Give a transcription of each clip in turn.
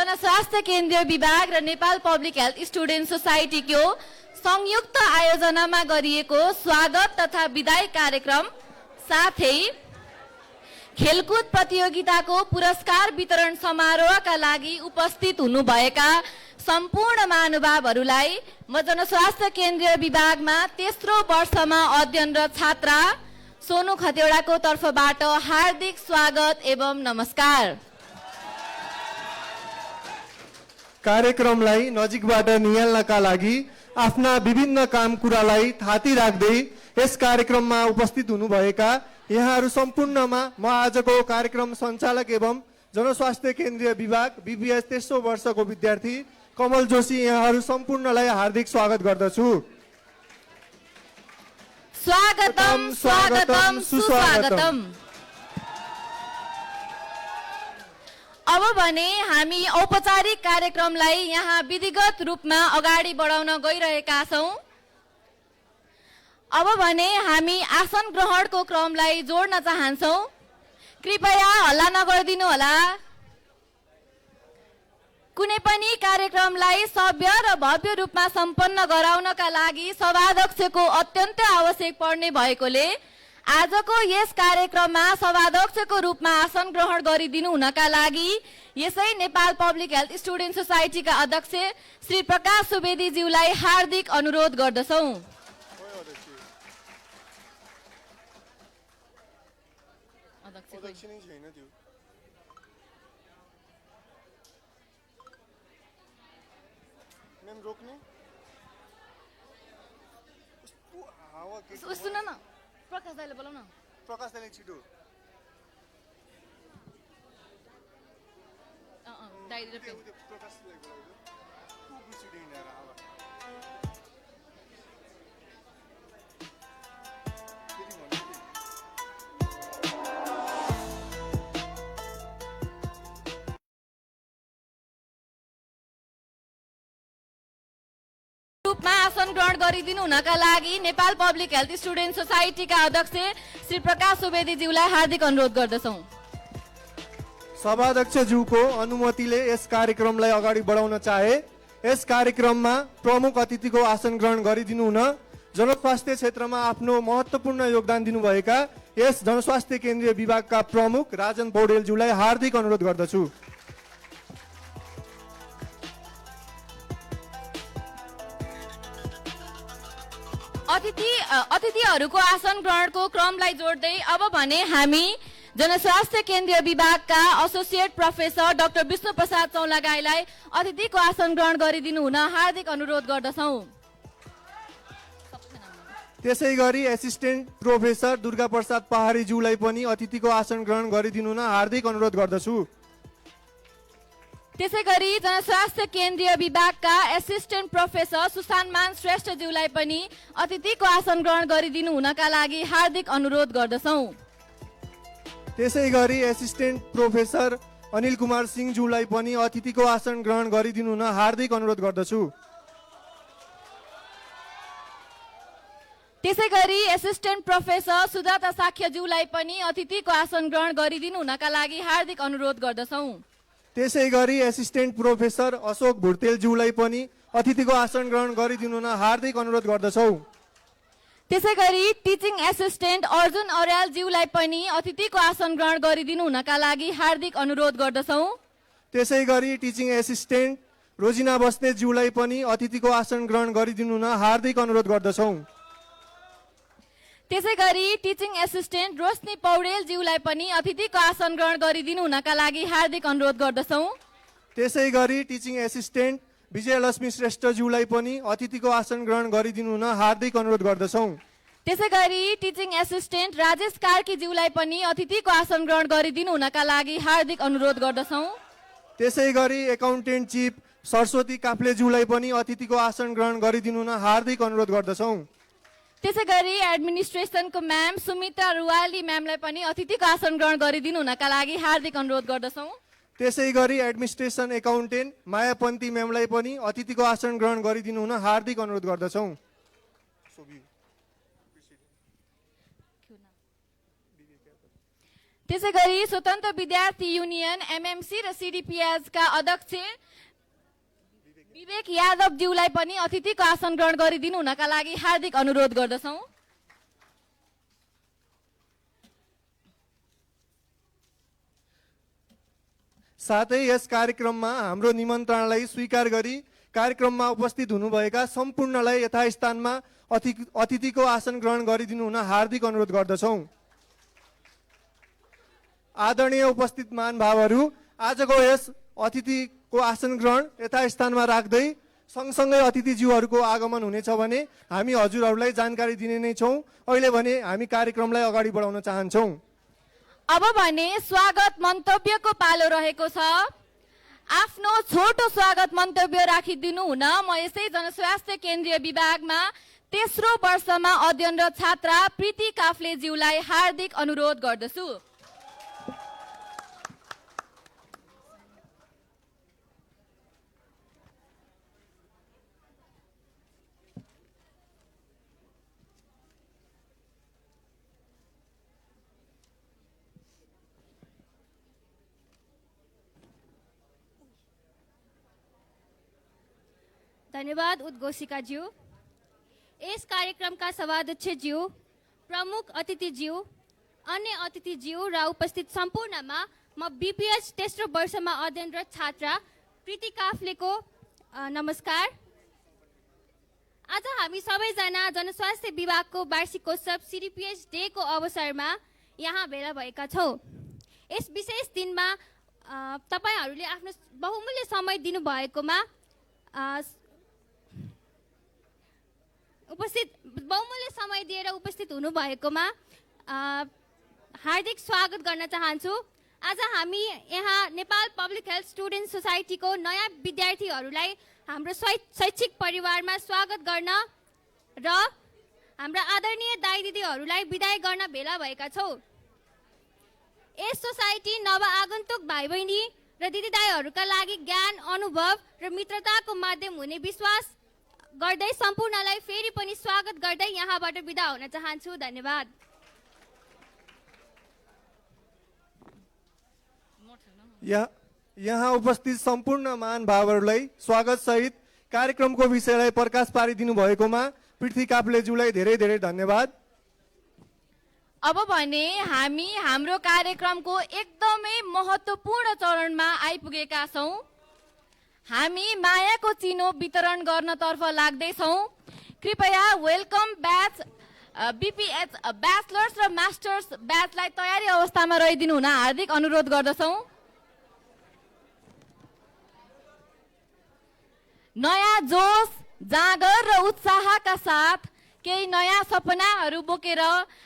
जनस्वास्थ्य केन्द्रीय विभाग र नेपाल पब्लिक हेल्थ स्टुडेन्ट सोसाइटीको संयुक्त आयोजनामा गरिएको स्वागत तथा विदाई कार्यक्रम साथै खेलकुद प्रतियोगिताको पुरस्कार वितरण समारोहका लागि उपस्थित हुनुभएका सम्पूर्ण महानुभावहरूलाई म जनस्वास्थ्य केन्द्रीय विभागमा तेस्रो वर्षमा अध्ययनरत छात्रा सोनु खतिवडाको तर्फबाट हार्दिक स्वागत एवं नमस्कार। कार्यक्रमलाई नजिकबाट निहाल्नका लागि आफ्ना विभिन्न काम कुरालाई थाती राख्दै यस कार्यक्रममा उपस्थित हुनुभएका यहाँहरू सम्पूर्णमा म आजको कार्यक्रम सञ्चालक एवं जनस्वास्थ्य केन्द्रीय विभाग बीबीएस तेस्रो वर्षको विद्यार्थी कमल जोशी यहाँहरू सम्पूर्णलाई हार्दिक स्वागत गर्दछु। स्वागतम स्वागतम सुस्वागतम। अब भने हामी औपचारिक कार्यक्रमलाई यहाँ विधिगत रूपमा अगाडि बढाउन गइरहेका छौं। अब भने हामी आसन ग्रहणको क्रमलाई जोड्न चाहन्छौं। कृपया हल्ला नगरिदिनु होला। कुनै पनि कार्यक्रमलाई सभ्य र भव्य रूपमा सम्पन्न गराउनका लागि सभाध्यक्षको अत्यन्त आवश्यक पर्ने भएकोले आजको यस कार्यक्रममा सभाध्यक्षको रूपमा आसन ग्रहण गरिदिनु हुनका लागि यसै नेपाल पब्लिक हेल्थ स्टुडेन्ट सोसाइटीका अध्यक्ष श्री प्रकाश सुवेदी ज्यूलाई हार्दिक अनुरोध गर्दछौं। सुन न प्रकाश दाइले बोलाउन। प्रकाश दाइले छिटो दाइले प्रकाश दाइले बोलाउनु रूपमा आसन ग्रहण गरिदिनु हुनका लागि नेपाल पब्लिक हेल्थ स्टुडेन्ट सोसाइटीका अध्यक्ष श्री प्रकाश सुवेदी ज्यूलाई हार्दिक अनुरोध गर्दछौं। सभाध्यक्षज्यूको अनुमतिले यस कार्यक्रमलाई अगाडि बढाउन चाहे। यस कार्यक्रममा प्रमुख अतिथिको आसन ग्रहण गरिदिनु हुन जनस्वास्थ्य क्षेत्रमा आफ्नो महत्त्वपूर्ण योगदान दिनुभएका यस जनस्वास्थ्य केन्द्रीय विभागका प्रमुख राजन पौडेलज्यूलाई हार्दिक अनुरोध गर्दछु। अतिथिहरूको आसन ग्रहणको क्रमलाई जोड्दै अब भने हामी जनस्वास्थ्य केन्द्रीय विभागका associate professor doctor Bishnu Prasad चौलागाईलाई अतिथिको आसन ग्रहण गरिदिनु हुन हार्दिक अनुरोध गर्दछौं। त्यसै गरी एसिस्टेन्ट प्रोफेसर दुर्गा प्रसाद पहाडी ज्यूलाई पनि अतिथिको आसन ग्रहण गरिदिनु हुन हार्दिक अनुरोध गर्दछु। त्यसै गरी जनस्वास्थ्य केन्द्रीय विभागका एसिस्टेन्ट प्रोफेसर सुशान्त मान श्रेष्ठ ज्यूलाई पनि अतिथिको आसन ग्रहण गरिदिनु हुनका लागि हार्दिक अनुरोध गर्दछौं। त्यसै गरी एसिस्टेन्ट प्रोफेसर अनिल कुमार सिंह ज्यूलाई पनि अतिथिको आसन ग्रहण गरिदिनु हुन हार्दिक अनुरोध गर्दछु। त्यसै गरी एसिस्टेन्ट प्रोफेसर सुजाता साख्य ज्यूलाई पनि अतिथिको आसन ग्रहण गरिदिनु हुनका लागि हार्दिक अनुरोध गर्दछौं। त्यसै गरी एसिस्टेन्ट प्रोफेसर अशोक भुर्तेल ज्यूलाई पनि अतिथिको आसन ग्रहण गरिदिनु हुन हार्दिक अनुरोध गर्दछौं। त्यसै गरी टिचिङ एसिस्टेन्ट अर्जुन अर्याल ज्यूलाई पनि अतिथिको आसन ग्रहण गरिदिनु हुनका लागि हार्दिक अनुरोध गर्दछौं। त्यसै गरी टिचिङ एसिस्टेन्ट रोजिना बस्नेत ज्यूलाई पनि अतिथिको आसन ग्रहण गरिदिनु हुन हार्दिक अनुरोध गर्दछौं। त्यसै गरी टिचिङ एसिस्टेन्ट रोशनी पौडेल ज्यूलाई पनि अतिथिको आसन ग्रहण गरिदिनु हुनका लागि हार्दिक अनुरोध गर्दछौं। त्यसै गरी टिचिङ एसिस्टेन्ट विजयलक्ष्मी श्रेष्ठ ज्यूलाई पनि अतिथिको आसन ग्रहण गरिदिनु हुन हार्दिक अनुरोध गर्दछौं। त्यसै गरी टिचिङ एसिस्टेन्ट राजेश कार्की ज्यूलाई पनि अतिथिको आसन ग्रहण गरिदिनु हुनका लागि हार्दिक अनुरोध गर्दछौं। त्यसै गरी एकाउन्टेन्ट चिफ सरस्वती काफ्ले ज्यूलाई पनि अतिथिको आसन ग्रहण गरिदिनु हुन हार्दिक अनुरोध गर्दछौं। त्यसै गरी एडमिनिस्ट्रेसनको म्याम सुमित्रा रुवाली म्यामलाई पनि अतिथिको आसन ग्रहण गरिदिनु हुनका लागि हार्दिक अनुरोध गर्दछौं। त्यसै गरी एडमिनिस्ट्रेसन एकाउन्टेन्ट मायापन्ती म्यामलाई पनि अतिथिको आसन ग्रहण गरिदिनु हुन हार्दिक अनुरोध गर्दछौं। त्यसै गरी स्वतन्त्र विद्यार्थी युनियन एमएमसी र सिडिपिएस का अध्यक्ष विवेक यादवज्यूलाई पनि अतिथिको आसन ग्रहण गरिदिनु हुनका लागि हार्दिक अनुरोध गर्दछौँ। साथै यस कार्यक्रममा हाम्रो निमन्त्रणालाई स्वीकार गरी कार्यक्रममा उपस्थित हुनुभएका सम्पूर्णलाई यथास्थानमा अतिथिको आसन ग्रहण गरिदिनु हुन हार्दिक अनुरोध गर्दछौँ। आदरणीय उपस्थित महानुभावहरू, आजको यस अतिथिको आसन ग्रहण यथास्थानमा राख्दै सँगसँगै अतिथिज्यूहरूको आगमन हुनेछ भने हामी हजुरहरूलाई जानकारी दिने नै छौँ। अहिले भने हामी कार्यक्रमलाई अगाडि बढाउन चाहन्छौँ। अब भने स्वागत मन्तव्यको पालो रहेको छ। आफ्नो छोटो स्वागत मन्तव्य राखिदिनु हुन म यसै जनस्वास्थ्य केन्द्रीय विभागमा तेस्रो वर्षमा अध्ययनरत छात्रा प्रीति काफ्लेज्यूलाई हार्दिक अनुरोध गर्दछु। धन्यवाद उद्घोषिकाज्यू। यस कार्यक्रमका सभाध्यक्षज्यू, प्रमुख अतिथिज्यू, अन्य अतिथिज्यू र उपस्थित सम्पूर्णमा म बीपीएस तेस्रो वर्षमा अध्ययनरत छात्रा प्रीति काफ्लेको नमस्कार। आज हामी सबैजना जनस्वास्थ्य विभागको वार्षिकोत्सव सिडिपिएस डे को अवसरमा यहाँ भेला भएका छौँ। यस विशेष दिनमा तपाईहरूले आफ्नो बहुमूल्य समय दिनुभएकोमा बहुमूल्य समय दिएर उपस्थित हुनुभएकोमा हार्दिक स्वागत गर्न चाहन्छु। आज हामी यहाँ नेपाल पब्लिक हेल्थ स्टुडेन्ट सोसाइटीको नयाँ विद्यार्थीहरूलाई हाम्रो शैक्षिक परिवारमा स्वागत गर्न र हाम्रा आदरणीय दाइ दिदीहरूलाई बिदाई गर्न भेला भएका छौँ। यस सोसाइटी नव आगन्तुक भाइ बहिनी र दिदीदाईहरूका लागि ज्ञान, अनुभव र मित्रताको माध्यम हुने विश्वास गर्दै सम्पूर्णलाई फेरि पनि स्वागत गर्दै यहाँबाट बिदा हुन चाहन्छु। धन्यवाद। यहाँ उपस्थित सम्पूर्ण महानुभावहरूलाई स्वागत सहित कार्यक्रमको विषयलाई प्रकाश पारिदिनु भएकोमा पृथ्वी काफ्लेज्यूलाई धेरै धेरै धन्यवाद। अब भने हामी हाम्रो कार्यक्रमको एकदमै महत्त्वपूर्ण चरणमा आइपुगेका छौँ। हामी मायाको चिनो वितरण गर्नतर्फ लाग्दैछौँ। कृपया वेलकम ब्याच बीपीएच ब्याचलर्स र मास्टर्स ब्याचलाई तयारी अवस्थामा रहिदिनु हुन हार्दिक अनुरोध गर्दछौँ। नयाँ जोश, जाँगर र उत्साहका साथ केही नयाँ सपनाहरू बोकेर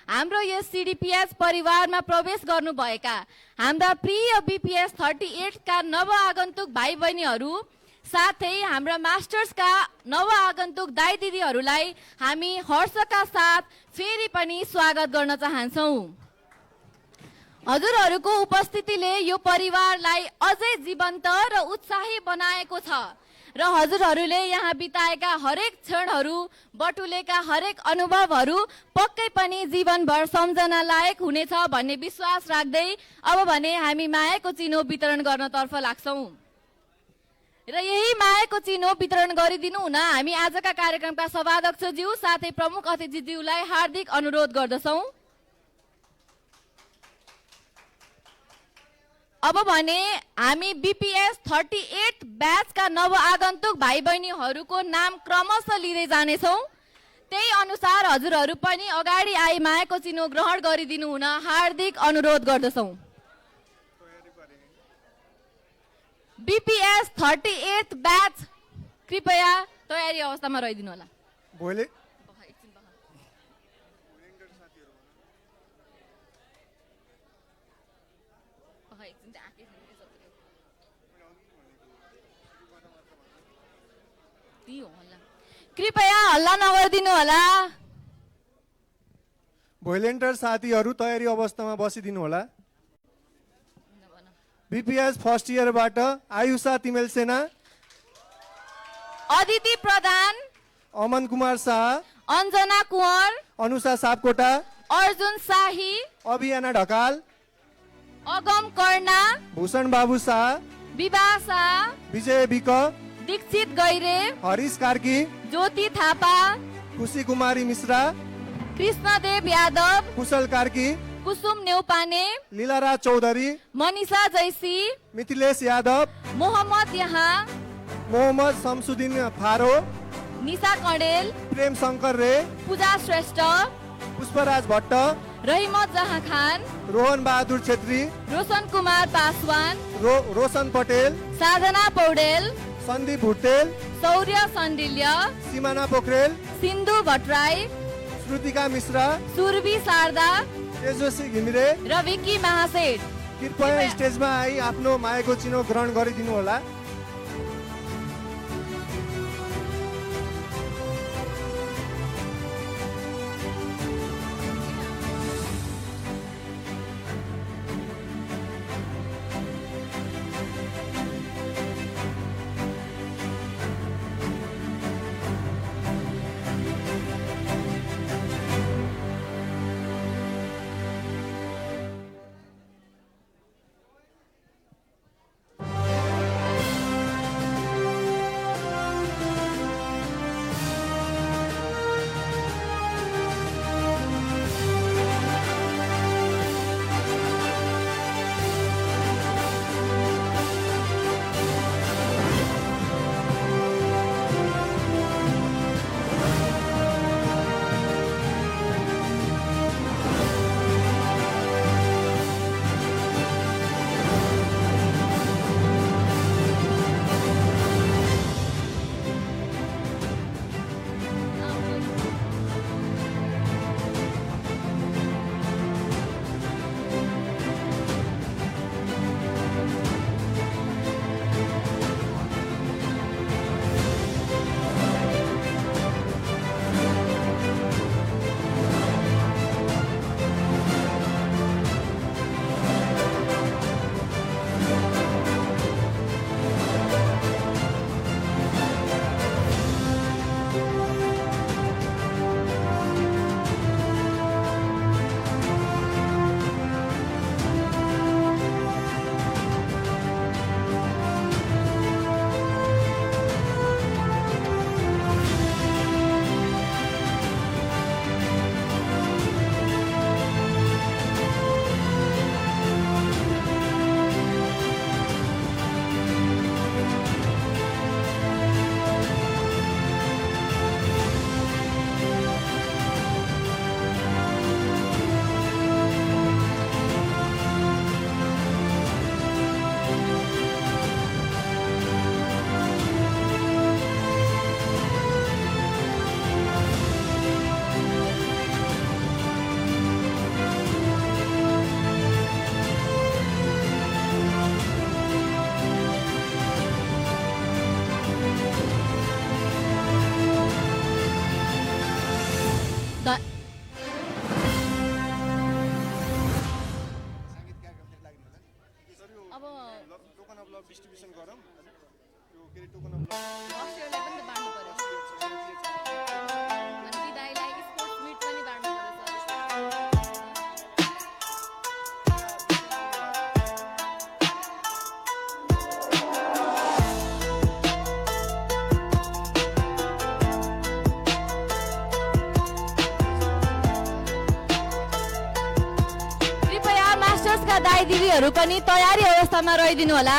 हाम्रो यस सिडिपिएस परिवारमा प्रवेश गर्नुभएका हाम्रा प्रिय बीपीएस 38 का नव आगन्तुक भाइ बहिनीहरू साथै हाम्रा मास्टर्सका नव आगन्तुक दाइ दिदीहरूलाई हामी हर्षका साथ फेरि पनि स्वागत गर्न चाहन्छौँ। हजुरहरूको उपस्थितिले यो परिवारलाई अझै जीवन्त र उत्साही बनाएको छ र हजुरहरूले यहाँ बिताएका हरेक क्षणहरू, बटुलेका हरेक अनुभवहरू पक्कै पनि जीवनभर सम्झना लायक हुनेछ भन्ने विश्वास राख्दै अब भने हामी मायाको चिनो वितरण गर्नतर्फ लाग्छौँ। र यही मायाको चिनो वितरण गरिदिनु हुन हामी आजका कार्यक्रमका सभाध्यक्षज्यू साथै प्रमुख अतिथिज्यूलाई हार्दिक अनुरोध गर्दछौँ। अब भने हामी बीपीएस 38 ब्याचका नव आगन्तुक भाइ बहिनीहरूको नाम क्रमशः लिँदै जानेछौँ। त्यही अनुसार हजुरहरू पनि अगाडि आई मायाको चिनो ग्रहण गरिदिनु हुन हार्दिक अनुरोध गर्दछौँ। बीपीएस 38 ब्याच कृपया तयारी अवस्थामा रहिदिनु होला। भोलि कृपया हल्ला नगरिदिनु होला। भोलिन्टियर साथीहरू तयारी अवस्थामा बसिदिनु होला। बीपीएस फर्स्ट इयरबाट आयुषा तिमेल सेना, अदिति प्रधान, अमन कुमार शाह, अञ्जना कुँवर, अनुषा सापकोटा, अर्जुन शाही, अभियाना ढकाल, अगम कर्णा, भूषण बाबु शाह, विवाह शाह, विजय विक, दीक्षित गैरे, हरिश कार्की, ज्योति थापा, खुशी कुमारी मिश्रा, कृष्णदेव यादव, कुशल कार्की, कुसुम नेउपाने, लीलाराज चौधरी, मनिषा जैसी, मिथिलेश यादव, मोहम्मद यहाँ, मोहम्मद शमसुद्दिन फारो, निशा कणेल, प्रेम शंकर रे, पूजा श्रेष्ठ, पुष्पराज भट्ट, रहिमत जहाँ खान, रोहन बहादुर छेत्री, रोशन कुमार पासवान, रोशन पटेल, साधना पौडेल, सन्दीप भुटेल, शौर्य सन्डिल्य, सिमाना पोखरेल, सिन्धु भट्टराई, श्रुतिका मिश्रा, सुरभि शारदा तेजस्वी घिमिरे र विकी महासेठ। कृपया स्टेजमा आई आफ्नो मायाको चिनो ग्रहण गरिदिनु होला। डिस्ट्रिब्युसन गरौँ यो के टोकन अफ अस्ट्रेलिया पनि त बाँड्नु पर्यो अनि विदाईलाई स्पोर्ट्स मिट पनि बाँड्नु पर्यो। कृपया मास्टर्सका दाइ दिदीहरू पनि तयारी अवस्थामा रहिदिनु होला।